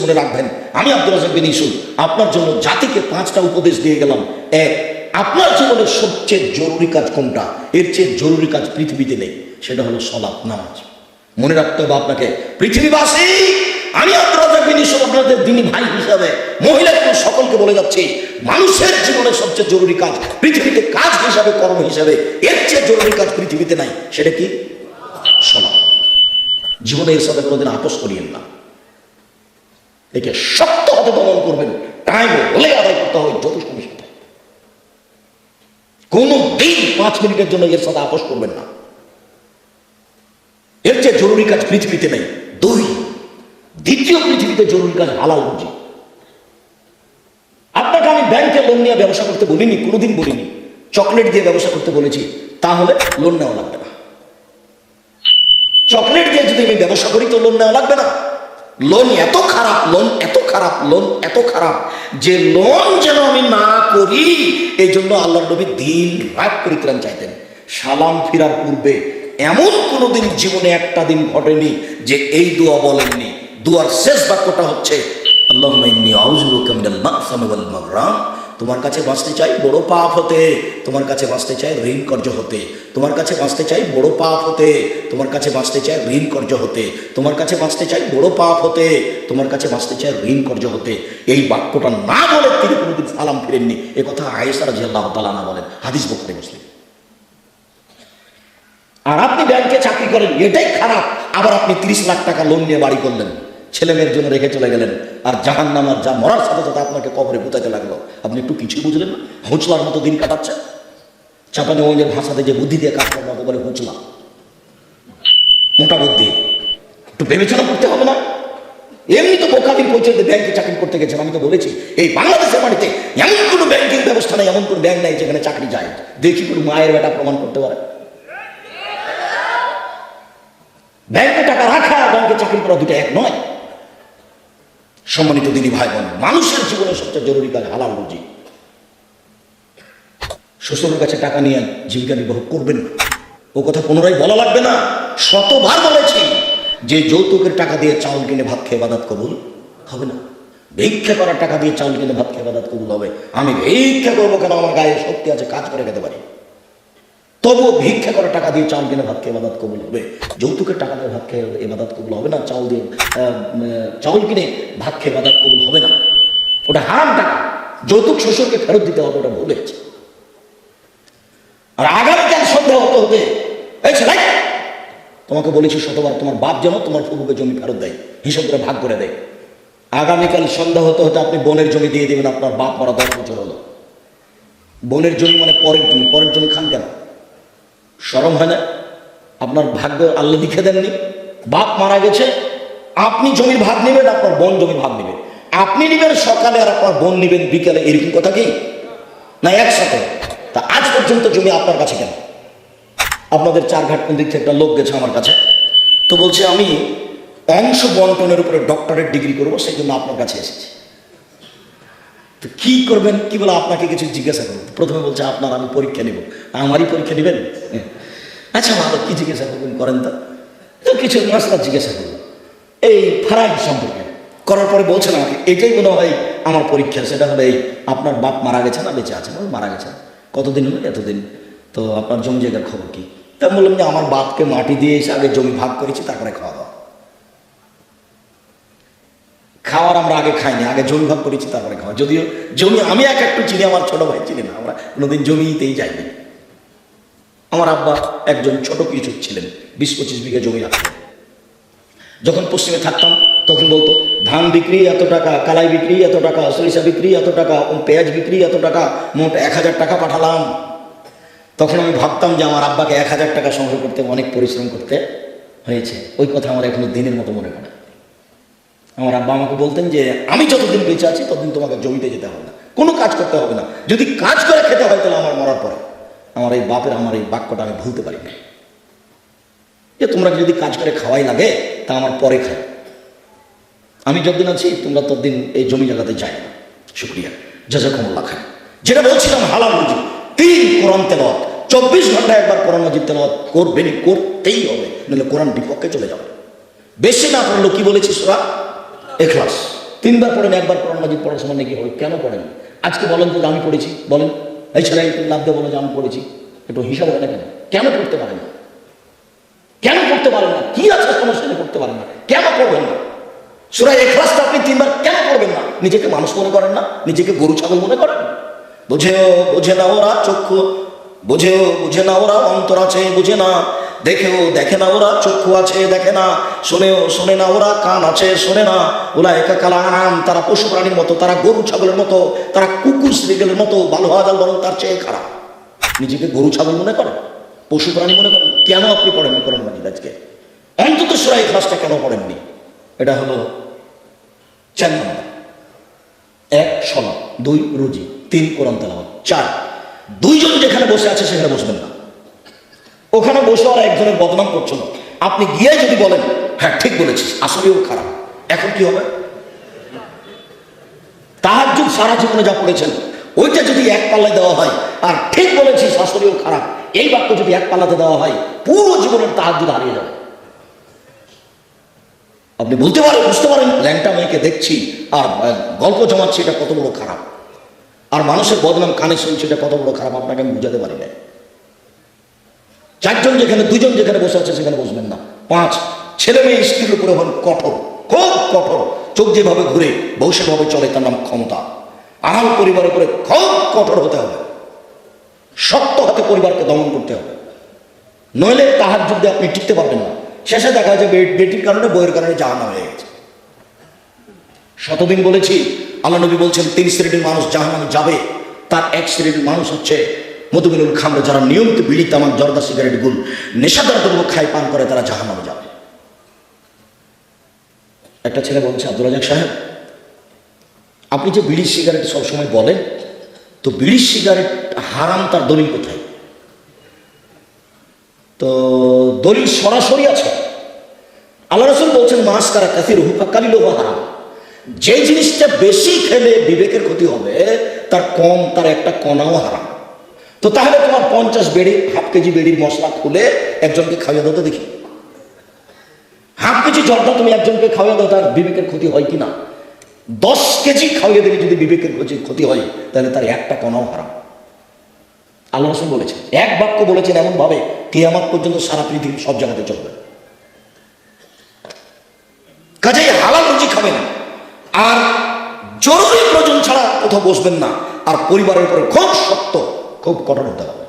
মনে রাখবেন, আমি আব্দুর রাজ্জাক বিন ইউসুফ আপনার জন্য জাতিকে 5টা উপদেশ দিয়ে গেলাম। এক, আপনার জীবনের সবচেয়ে জরুরি কাজ কোনটা? এর চেয়ে জরুরি কাজ পৃথিবীতে নেই, সেটা হলো সালাত, নামাজ। মনে রাখতে হবে আপনাকে। পৃথিবীবাসী, আমি আব্দুর রাজ্জাক বিন ইউসুফ আপনাদের দ্বীনি ভাই হিসাবে মহিলা সকলকে বলে যাচ্ছি, মানুষের জীবনের সবচেয়ে জরুরি কাজ পৃথিবীতে কাজ হিসাবে, কর্ম হিসাবে এর চেয়ে জরুরি কাজ পৃথিবীতে নাই। সেটা কি? সালাত। জীবনে এর সাথে কোনোদিন আপোষ করিয়েন না। একে শক্ত হাতে দমন করবেন, টাইম হলে আদায় করতে হবে যত সমস্যা। কোন দিন 5 মিনিটের জন্য এর সাথে আপোষ করবেন না। এর চেয়ে জরুরি কাজ পৃথিবীতে নেই। 2, দ্বিতীয় পৃথিবীতে জরুরি কাজ হালাল রুজি। আপনাকে আমি ব্যাংকে লোন নিয়ে ব্যবসা করতে বলিনি, কোনোদিন বলিনি। চকলেট দিয়ে ব্যবসা করতে বলেছি, তাহলে লোন নেওয়া লাগবে না। চকলেট দিয়ে যদি আমি ব্যবসা করি তো লোন নেওয়া লাগবে না। লোন এত খারাপ, লোন এত খারাপ, লোন এত খারাপ যে লোন যেন আমি না করি, এই জন্য আল্লাহর নবী দিন রাত পরিত্রাণ চাইতেন। সালাম ফিরার পূর্বে এমন কোনোদিন জীবনে একটা দিন ঘটেনি যে এই দোয়া বলেননি। দোয়ার শেষ বাক্যটা হচ্ছে আল্লাহুম্মা ইন্নী আউযু বিকা মিনাল মা'সামি ওয়াল মাগরাম। তোমার কাছে বাঁচতে চাই বড় পাপ হতে, তোমার কাছে বাঁচতে চাই ঋণ কর্য হতে, তোমার কাছে বাঁচতে চাই বড় পাপ হতে, তোমার কাছে বাঁচতে চাই ঋণ কর্য হতে, তোমার কাছে বাঁচতে চাই বড় পাপ হতে, তোমার কাছে বাঁচতে চাই ঋণ কর্য হতে। এই বাক্যটা না বলে তিনি কোনোদিন সালাম ফিরেননি। এ কথা আয়েশা রাদিয়াল্লাহু তাআলা আনহা বলেন, হাদিস বুখারী মুসলিম। আর আপনি ব্যাংকে চাকরি করেন, এটাই খারাপ। আবার আপনি 30 লাখ টাকা লোন নিয়ে বাড়ি করলেন, ছেলে মেয়ের জন্য রেখে চলে গেলেন, আর জাহান্নামার যা মরার সাথে সাথে আপনাকে কবরে পুঁতাতে লাগলো। আপনি একটু কিছু বুঝলেন না, হুঁচলার মতো দিন কাটাচ্ছেন। চাপানোর ভাষাতে যে বুদ্ধি দিয়ে কাজ করবো বলে হুঁচলা, মোটা বুদ্ধি। একটু বিবেচনা করতে হবে না? এমনি তো বোকাদিন পৌঁছাতে ব্যাংকে চাকরি করতে গেছেন। আমি তো বলেছি এই বাংলাদেশের বাড়িতে এমন কোনো ব্যাংকিং ব্যবস্থা নেই, এমন কোনো ব্যাংক নাই যেখানে চাকরি যায়। দেখি কোনো মায়ের বেটা প্রমাণ করতে পারে। ব্যাংকে টাকা রাখা, ব্যাংকে চাকরি করা দুটো এক নয়। সম্মানিত দিনী ভাই বোন, মানুষের জীবনে সবচেয়ে জরুরি কাজ হালাল রুজি। শ্বশুরের কাছে টাকা নিয়ে জীবিকা নির্বাহ করবেন না, ও কথা পুনরায় বলা লাগবে না। শতবার বলেছি যে যৌতুকের টাকা দিয়ে চাউল কিনে ভাত খেয়ে ইবাদত কবুল হবে না। ভিক্ষা করার টাকা দিয়ে চাউল কিনে ভাত খেয়ে ইবাদত কবুল হবে। আমি ভিক্ষা করবো কেন? আমার গায়ে শক্তি আছে, কাজ করে খেতে পারি। তবুও ভিক্ষা করার টাকা দিয়ে চাউল কিনে ভাত খেয়ে ইবাদত কবুল হবে। যৌতুকের টাকা দিয়ে ভাত খেয়ে ইবাদত কবুল হবে না। চাউল কিনে ভাত খেয়ে ইবাদত কবুল হবে না, ওটা হারাম টাকা। যৌতুক শ্বশুরকে ফেরত দিতে হবে, ওটা ভুল হয়েছে। আর আগামীকাল সন্ধ্যা হতে হতে এই ছেলে, তোমাকে বলেছি শতবার, তোমার বাপ যেন তোমার ফুফুকে জমি ফেরত দেয়, হিসাব করে ভাগ করে দেয়। আগামীকাল সন্ধ্যা হতে হতে আপনি বোনের জমি দিয়ে দেবেন। আপনার বাপ মারা 10 বছর হলো। বোনের জমি মানে পরের জমি। পরের জমি খান কেন? শরম হয় না? আপনার ভাগ্য আল্লাহ লিখে দেননি? বাপ মারা গেছে, আপনি জমির ভাগ নেবেন, আপনার বোন জমির ভাগ নেবেন। আপনি নেবেন সকালে আর আপনার বোন নেবেন বিকালে, এরকম কথা কি না? একসাথে। তা আজ পর্যন্ত জমি আপনার কাছে কেন? আপনাদের 4 ঘাট কোন দিক থেকে একটা লোক গেছে আমার কাছে, তো বলছে আমি অংশ বন্টনের উপরে ডক্টরেট ডিগ্রি করবো, সেই জন্য আপনার কাছে এসেছি। তো কি করবেন? কি বলে আপনাকে কিছু জিজ্ঞাসা করবো। প্রথমে বলছে আপনার আমি পরীক্ষা নেব। আমারই পরীক্ষা নেবেন? আচ্ছা ভালো, কি জিজ্ঞাসা করবেন করেন। তো কিছু মাসলা জিজ্ঞাসা করবো এই ফারাক সম্পর্কে। করার পরে বলছেন আমাকে এটাই মনে হয় আমার পরীক্ষা। সেটা হলো এই, আপনার বাপ মারা গেছে না বেঁচে আছে? মারা গেছে। কতদিন হলো? এতদিন। তো আপনার জমি জায়গার খবর কি? তা বললাম যে আমার বাপকে মাটি দিয়ে এসে আগে জমি ভাগ করেছি, তারপরে খাওয়া দাওয়া। খাওয়ার আমরা আগে খাইনি, আগে জমি ভাগ করেছি তারপরে খাওয়া। যদিও জমি আমি একটু চিনি, আমার ছোট ভাই চিনি না। আমরা কোনোদিন জমিতেই যাইনি। আমার আব্বা একজন ছোট কৃষক ছিলেন, 20-25 বিঘা জমি রাখতেন। যখন পশ্চিমে থাকতাম তখন বলতো ধান বিক্রি এত টাকা, কালাই বিক্রি এত টাকা, সরিষা বিক্রি এত টাকা, পেঁয়াজ বিক্রি এত টাকা, মোট 1000 টাকা পাঠালাম। তখন আমি ভাবতাম যে আমার আব্বাকে 1000 টাকা সংগ্রহ করতে অনেক পরিশ্রম করতে হয়েছে। ওই কথা আমার এখনো দিনের মতো মনে পড়ে। আমার আব্বা আমাকে বলতেন যে আমি যতদিন বেঁচে আছি ততদিন তোমাকে জমিতে যেতে হবে না, কোনো কাজ করতে হবে না। যদি কাজ করে খেতে হয় তাহলে আমার মরার পরে। আমার এই বাপের আমার এই বাক্যটা আমি ভুলতে পারি না, যে তোমরা যদি কাজ করে খাওয়াই লাগে তা আমার পরে খাই। আমি যতদিন আছি তোমরা ততদিন এই জমি জায়গাতে যাই না। শুক্রিয়া, জাযাকুমুল্লাহ খায়। যেটা বলছিলাম হালাল রুজি। 3 কোরআন তেলাওয়াত, 24 ঘন্টায় একবার কোরআন মাজিদ তেলাওয়াত করবেনই, করতেই হবে, নাহলে কোরআন বিপক্ষে চলে যাবে। বেশি না পড়লো কি বলেছি সূরা ইখলাস। 3বার পড়েন, 1বার কোরআন মাজিদ পড়ার সময় নাকি হয়, কেন পড়েন? আজকে বলেন যে আমি পড়েছি, বলেন এই ছেলে লাভ দিয়ে বলো যে আমি পড়েছি, একটু হিসাব হয় না কেন? কেন পড়তে পারেন না? কেন পড়তে পারেন না? কি আছে সমস্যা পড়তে পারেন না? কেন পড়বেন না? সূরা ইখলাসটা আপনি 3বার কেন পড়বেন না? নিজেকে মানুষ মনে করেন না? নিজেকে গরু ছাগল মনে করেন? বোঝে না ওরা চক্ষু, বুঝে না ওরা অন্তর আছে বুঝে না, দেখে না ওরা চক্ষু আছে দেখে না, শোনে না ওরা কান আছে শোনে না। উলাইকা কাল আনআম, তারা পশু প্রাণীর মতো, তারা গরু ছাগলের মতো, তারা কুকুর শ্রীগেলের মতো, ভালো হাজাল বরং তার চেয়ে খারাপ। নিজেকে গরু ছাগল মনে করেন, পশু প্রাণী মনে করেন? কেন আপনি পড়েননি কোরআন মাজিদ আজকে? অন্তত সূরা ইখলাসটা কেন পড়েননি? এটা হলো 4 নম্বর। 1 সালাত, 2 রুজি, 3 কোরআন তেলাওয়াত, 4 দুইজন যেখানে বসে আছে সেখানে বসবেন না। ওখানে বসে আর একজনের বদনাম করছিল, আপনি গিয়ে যদি বলেন হ্যাঁ ঠিক বলেছিস আসলেও খারাপ, এখন কি হবে? তাহাজ্জুদ সারা জীবনে যা পড়েছেন ওইটা যদি এক পাল্লায় দেওয়া হয়, আর ঠিক বলেছিস আসলেও খারাপ এই বাক্য যদি এক পাল্লাতে দেওয়া হয়, পুরো জীবনের তাহাজ্জুদ হারিয়ে যাবে। আপনি বলতে পারেন, বুঝতে পারেন ল্যাংটা মেয়েকে দেখছি আর গল্প জমাচ্ছি, এটা কত বড় খারাপ, আর মানুষের বদনাম কানে শুনছি, এটা কত বড় খারাপ, আপনাকে আমি বুঝাতে পারি না। 4 জন যেখানে, 2 জন যেখানে বসে আছে সেখানে বসবেন না। 5 ছেলে মেয়ে স্ত্রীর উপরে হন কঠোর, খুব কঠোর। চোখ যেভাবে ঘুরে বউ সেভাবে চলে, তার নাম ক্ষমতা। আহাল পরিবারের উপরে খুব কঠোর হতে হবে, শক্ত হাতে পরিবারকে দমন করতে হবে, নইলে তাহাজ্জুদে আপনি টিকতে পারবেন না। শেষে দেখা যায় বেটির কারণে, বইয়ের কারণে জাহান্নাম হয়ে গেছে। শতদিন বলেছি, আল্লাহ নবী বলছেন 3 শ্রেণীর মানুষ জাহান্নামে যাবে। তার 1 শ্রেণীর মানুষ হচ্ছে মধুমিনুল খামরে, যারা নিয়মিত বিড়ি তামাক জর্দা সিগারেট গুল নেশাদার দ্রব্য খায় পান করে, তারা জাহান্নামে যাবে। একটা ছেলে বলছে, আব্দুল রাজাক সাহেব আপনি যে বিড়ি সিগারেট সবসময় বলেন, তো বিড়ি সিগারেট হারাম তার দলিল কোথায়? তো দলিল সরাসরি আছে। আল্লাহ রাসূল বলছেন মাস কারা কাসিরুহু ফাকালিলুহু হারাম। যে জিনিসটা বেশি খেলে বিবেকের ক্ষতি হবে, তার কম, তার একটা কণাও হারাম। তো তাহলে তোমার 50 বেড়ি, হাফ কেজি বেড়ির মশলা খুলে একজনকে খাওয়াই দাও তো দেখি। হাফ কেজি জর্দা তুমি একজনকে খাওয়াই দাও, তার বিবেকের ক্ষতি হয় কিনা? 10 কেজি খাওয়াই দিলে যদি বিবেকের ক্ষতি হয়, তাহলে তার একটা কণাও হারাম। আল্লাহ রাসূল বলেছেন, এক বাক্য বলেছেন এমন ভাবে কিয়ামত পর্যন্ত সারা পৃথিবী সব জায়গাতে চলবে। কাজেই হালাল রুজি খাবেন, আর জরুরি প্রয়োজন ছাড়া কোথাও বসবেন না, আর পরিবারের উপরে খুব শক্ত, খুব কঠোর হতে হবে।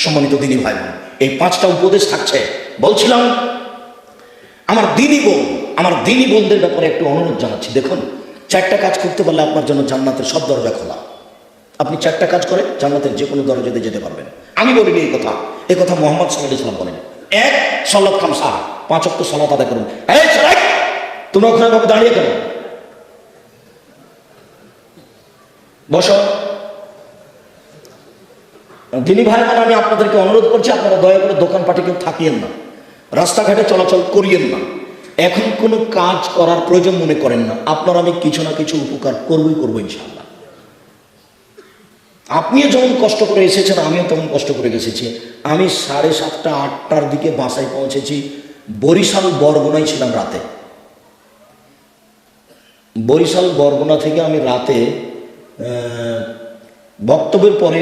সম্মানিত দিনী ভাই বোন, এই 5টা উপদেশ থাকছে। বলছিলাম আমার দিনী বোনদের ব্যাপারে একটু অনুরোধ জানাচ্ছি। দেখুন, 4টা কাজ করতে পারলে আপনার জন্য জান্নাতের সব দরজা খোলা। আপনি 4টা কাজ করে জান্নাতের যে কোনো দরজাতে যেতে পারবেন। আমি বলিনি এই কথা মুহাম্মদ সাল্লাল্লাহু আলাইহি ওয়াসাল্লাম বলেন। 1 সালাত খামসা, 5 ওয়াক্ত সালাত আদায় করুন। এই ছেলে, তুমি ওখানে ভাবে দাঁড়িয়ে কেন? বসো। দিনী ভাই বোন, আমি আপনাদেরকে অনুরোধ করছি, আপনারা দয়া করে দোকানপাটে কেউ থাকিয়েন না, রাস্তাঘাটে চলাচল করিয়েন না। এখন কোনো কাজ করার প্রয়োজন মনে করেন না, আপনার আমি কিছু না কিছু উপকার করবো ইনশাআল্লাহ। আপনিও যেমন কষ্ট করে এসেছেন, আমিও তেমন কষ্ট করে এসেছি। আমি 7:30 8টার দিকে বাসায় পৌঁছেছি। বরিশাল বরগুনায় ছিলাম রাতে। বরিশাল বরগুনা থেকে আমি রাতে বক্তব্যের পরে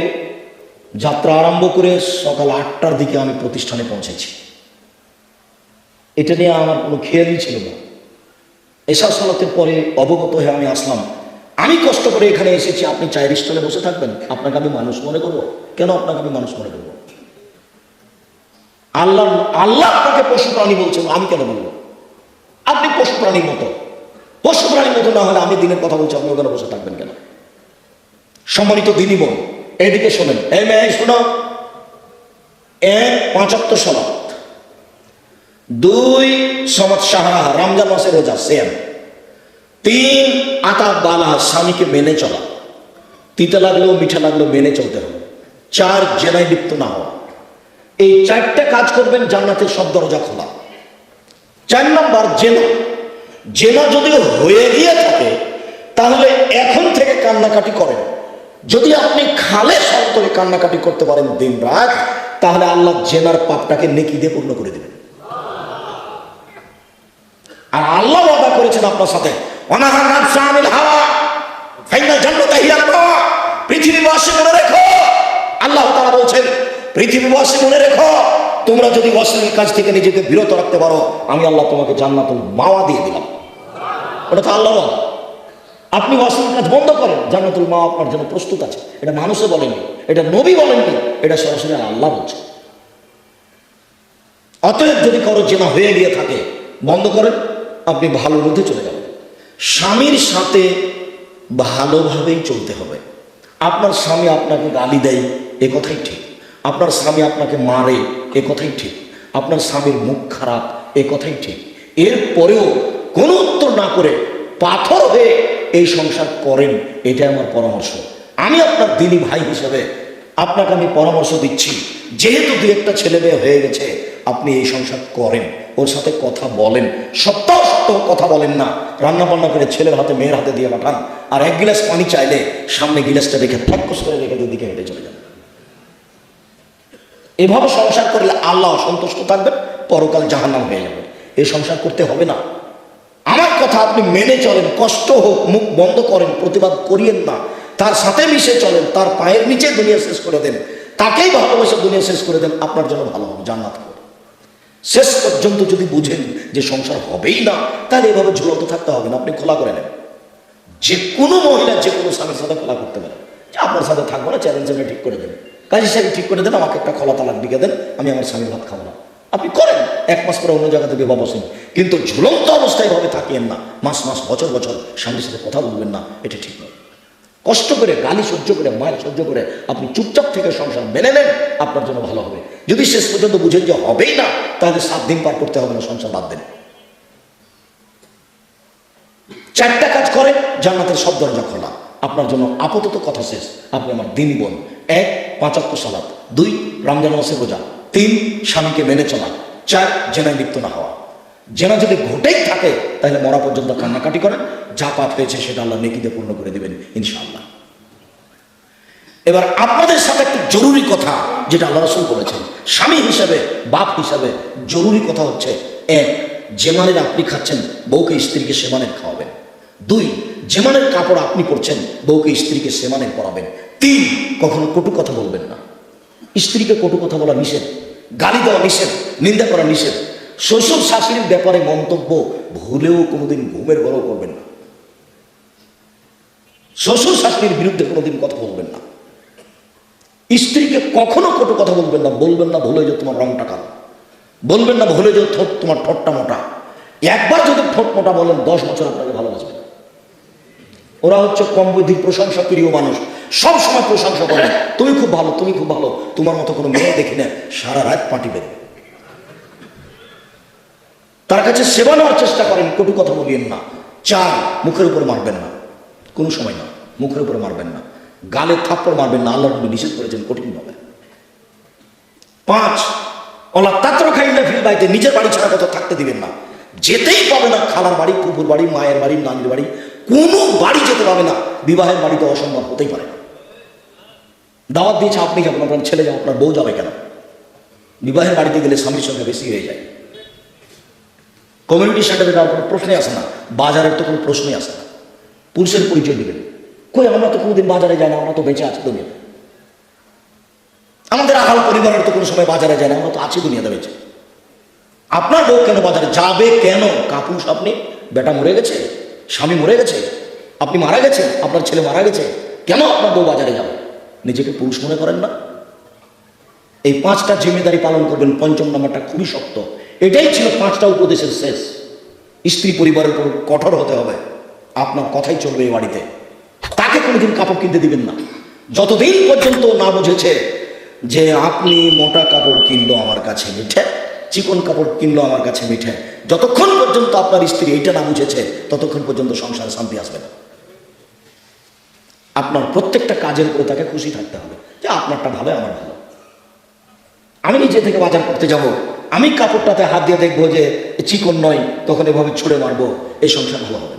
যাত্রা আরম্ভ করে সকাল 8টার দিকে আমি প্রতিষ্ঠানে পৌঁছেছি। এটা নিয়ে আমার কোনো খেয়ালই ছিল না। এশা সালাতের পরে অবগত হয়ে আমি আসলাম। আমি কষ্ট করে এখানে এসেছি, আপনি চায়ের স্টলে বসে থাকবেন? আপনাকে আমি মানুষ মনে করবো? কেন আপনাকে আমি মানুষ মনে করবো? আল্লাহ আপনাকে পশু প্রাণী বলছেন, আমি কেন বলবো? আপনি পশু প্রাণীর মতো না হলে আমি দিনের কথা বলছি, আপনি ওখানে বসে থাকবেন কেন? সম্মানিত দিনী বোন, এইদিকে শোনেন। এই মেয়ে শোনো, 1 5 ওয়াক্ত সালাত, 2 সমাজ সাহারা, রমজান মাসের রোজা সেম, 3 আতা বালা, স্বামীকে মেনে চলা, তিতা লাগলেও মিঠা লাগলেও মেনে চলতে হবে, 4 জেনায় লিপ্ত না হওয়া। এই 4টা কাজ করবেন, জান্নাতের সব দরজা খোলা। 4 নম্বর জেনা যদি হয়ে গিয়ে থাকে, তাহলে এখন থেকে কান্নাকাটি করেন। যদি আপনি খালেস অন্তরে কান্নাকাটি করতে পারেন দিন রাত, তাহলে আল্লাহ জেনার পাপটাকে নেকি দিয়ে পূর্ণ করে দেবেন। আর আল্লাহ ওয়াদা করেছেন আপনার সাথে, ওয়ানাহার নাফসা আনিল হাওয়া ফাইনাল জান্নাতা হিয়াল মাওয়া। পৃথিবীবাসী মনে রেখো, আল্লাহ তাআলা বলছেন পৃথিবীবাসী মনে রেখো, তোমরা যদি অশ্লীল কাজ থেকে নিজেকে বিরত রাখতে পারো, আমি আল্লাহ তোমাকে জান্নাতুল মাওয়া দিয়ে দিলাম। ওটা তো আল্লাহ বলে। আপনি অশ্লীল কাজ বন্ধ করেন, জান্নাতুল মাওয়া আপনার জন্য প্রস্তুত আছে। এটা মানুষে বলেননি, এটা নবী বলেননি, এটা সরাসরি আল্লাহ বলছে। অতএব যদি কারো জেনা হয়ে গিয়ে থাকে, বন্ধ করেন, আপনি ভালোর মধ্যে চলে যাবেন। স্বামীর সাথে ভালোভাবেই চলতে হবে। আপনার স্বামী আপনাকে গালি দেয়, এ কথাই ঠিক। আপনার স্বামী আপনাকে মারে, এ কথাই ঠিক। আপনার স্বামীর মুখ খারাপ, এ কথাই ঠিক। এরপরেও কোনো উত্তর না করে পাথর হয়ে এই সংসার করেন, এটা আমার পরামর্শ। আমি আপনার দিনী ভাই হিসেবে আপনাকে আমি পরামর্শ দিচ্ছি, যেহেতু দু একটা ছেলে মেয়ে হয়ে গেছে, আপনি এই সংসার করেন, ওর সাথে কথা বলেন, সপ্তাহ সপ্তাহ কথা বলেন না, রান্না বান্না করে ছেলের হাতে মেয়ের হাতে দিয়ে পাঠান, আর এক গিলাস পানি চাইলে সামনে গিলাসটা রেখে ঠাক্কস করে রেখে দিকে হেঁটে চলে যান। এভাবে সংসার করলে আল্লাহ সন্তুষ্ট থাকবেন, পরকাল জাহান্নাম হয়ে যাবে। এই সংসার করতে হবে না। আমার কথা আপনি মেনে চলেন, কষ্ট হোক, মুখ বন্ধ করেন, প্রতিবাদ করিয়েন না, তার সাথে মিশে চলেন, তার পায়ের নিচে দুনিয়া শেষ করে দেন, তাকেই ভালোবেসে দুনিয়া শেষ করে দেন, আপনার জন্য ভালো হবে, জান্নাত হবে। শেষ পর্যন্ত যদি বুঝেন যে সংসার হবেই না, তাহলে এভাবে ঝুলন্ত থাকতে হবে না, আপনি খোলা করে নেন। যে কোনো মহিলা যে কোনো স্বামীর সাথে খোলা করতে পারে, যে আপনার সাথে থাকবো না, চ্যালেঞ্জ ঠিক করে দেন, কাজী সাহেব ঠিক করে দেন, আমাকে একটা খোলা তালাক দিকে দেন, আমি আমার স্বামীর ভাত খাবো না। আপনি করেন, এক মাস পরে অন্য জায়গাতে বিবাহ বসেন, কিন্তু ঝুলন্ত অবস্থায় ভাবে থাকিয়েন না। মাস মাস বছর বছর স্বামীর সাথে কথা বলবেন না, এটা ঠিক নয়। কষ্ট করে, গালি সহ্য করে, মায়ের সহ্য করে আপনি চুপচাপ থেকে সংসার মেনে নেন, আপনার জন্য ভালো হবে। যদি শেষ পর্যন্ত বুঝেন যে হবেই না, তাহলে 7 দিন পার করতে হবে না, সংসার বাদ দেন। 4টা কাজ করেন, জান্নাতের সব দরজা খোলা। আপনার জন্য আপাতত কথা শেষ। আপনি আমার দিনী বোন। 1 5 ওয়াক্ত সালাত, 2 রমজান মাসের রোজা, 3 স্বামীকে মেনে চলা, 4 জেনায় লিপ্ত না হওয়া। জেনা যদি ঘটেই থাকে, তাহলে মরা পর্যন্ত কান্নাকাটি করেন, যা পাপ হয়েছে সেটা আল্লাহ নেকিতে পূর্ণ করে দিবেন ইনশাআল্লাহ। এবার আপনাদের সাথে একটা জরুরি কথা, যেটা আল্লাহ রাসূল বলেছেন, স্বামী হিসাবে, বাপ হিসাবে জরুরি কথা হচ্ছে, 1 যে মানের আপনি খাচ্ছেন, বউকে স্ত্রীকে সে মানের খাওয়াবেন। 2 যে মানের কাপড় আপনি পরছেন, বউকে স্ত্রীকে সে মানের পরাবেন। 3 কখনো কটু কথা বলবেন না। স্ত্রীকে কটু কথা বলা নিষেধ, গালি দেওয়া নিষেধ, নিন্দা করা নিষেধ। শ্বশুর শাশুড়ির ব্যাপারে মন্তব্য ভুলেও কোনোদিন ঘুমের ঘরেও করবেন না। শ্বশুর শাশুড়ির বিরুদ্ধে কোনোদিন কথা বলবেন না। স্ত্রীকে কখনো কটু কথা বলবেন না। বলবেন না ভুলে যে তোমার রংটা কালো, বলবেন না ভুলে যে তোমার ঠোঁটটা মোটা। একবার যদি ঠোঁট মোটা বলেন, 10 বছর আপনাকে ভালোবাসবেন। ওরা হচ্ছে কম বুদ্ধির প্রশংসা প্রিয় মানুষ, সব সময় প্রশংসা করে, তুমি খুব ভালো, তুমি খুব ভালো, তোমার মতো কোনো মেয়ে দেখি না, সারা রাত পার্টি বেরোবে। তার কাছে সেবা নেওয়ার চেষ্টা করেন, কটু কথা বলিয়েন না। 4 মুখের উপর মারবেন না, কোনো সময় না, মুখের উপরে মারবেন না, গালে থাপ্পড় মারবেন না, আল্লাহ নবী নিষেধ করেছেন কঠিনভাবে। 5 ওলা তাত্র খাইলে ফিল বাড়িতে, নিজের বাড়ি ছাড়া কোথাও থাকতে দিবেন না। যেতেই পাবে না, খালার বাড়ি, কুকুর বাড়ি, মায়ের বাড়ি, নানির বাড়ি, কোনো বাড়ি যেতে পাবে না। বিবাহের বাড়িতে অসম্ভব হতেই পারে না। দাওয়াত দিয়েছে আপনি যাবেন, আপনার ছেলে যাবে, আপনার বউ যাবে কেন? বিবাহের বাড়িতে গেলে স্বামীর সঙ্গে বেশি হয়ে যায়। কমিউনিটি সেন্টারে যাওয়ার কোনো প্রশ্নই আসে না, বাজারের তো কোনো প্রশ্নই আসে না। পুরুষের পরিচয় দিবেন, কই আমরা তো কোনোদিন বাজারে যাই না, আমরা তো বেঁচে আছি দুনিয়াতে। আমাদের আহাল পরিবারের তো কোনো সময় বাজারে যায় না, আমরা তো আছি দুনিয়াতে বেঁচে। আপনার বউ কেন বাজারে যাবে? কেন? কাপুরুষ আপনি, বেটা মরে গেছে, স্বামী মরে গেছে, আপনি মারা গেছেন, আপনার ছেলে মারা গেছে, কেন আপনার বউ বাজারে যাবে? নিজেকে পুরুষ মনে করেন না? এই 5টা জিম্মেদারি পালন করবেন। 5ম নাম্বারটা খুবই শক্ত। এটাই ছিল 5টা উপদেশের শেষ। স্ত্রী পরিবারের উপর কঠোর হতে হবে, আপনার কথাই চলবে এই বাড়িতে। তাকে কোনোদিন কাপড় কিনতে দিবেন না, যতদিন পর্যন্ত না বুঝেছে যে আপনি মোটা কাপড় কিনলো আমার কাছে মিঠে, চিকন কাপড় কিনলো আমার কাছে মিঠে। যতক্ষণ পর্যন্ত আপনার স্ত্রী এইটা না বুঝেছে, ততক্ষণ পর্যন্ত সংসারে শান্তি আসবে না। আপনার প্রত্যেকটা কাজের উপরে তাকে খুশি থাকতে হবে, যে আপনারটা ভালো, আমার ভালো। আমি নিজে থেকে বাজার করতে যাব, আমি কাপড়টাতে হাত দিয়ে দেখবো যে চিকন নয়, তখন এভাবে ছুঁড়ে মারবো, এই সংসার ভালো হবে না।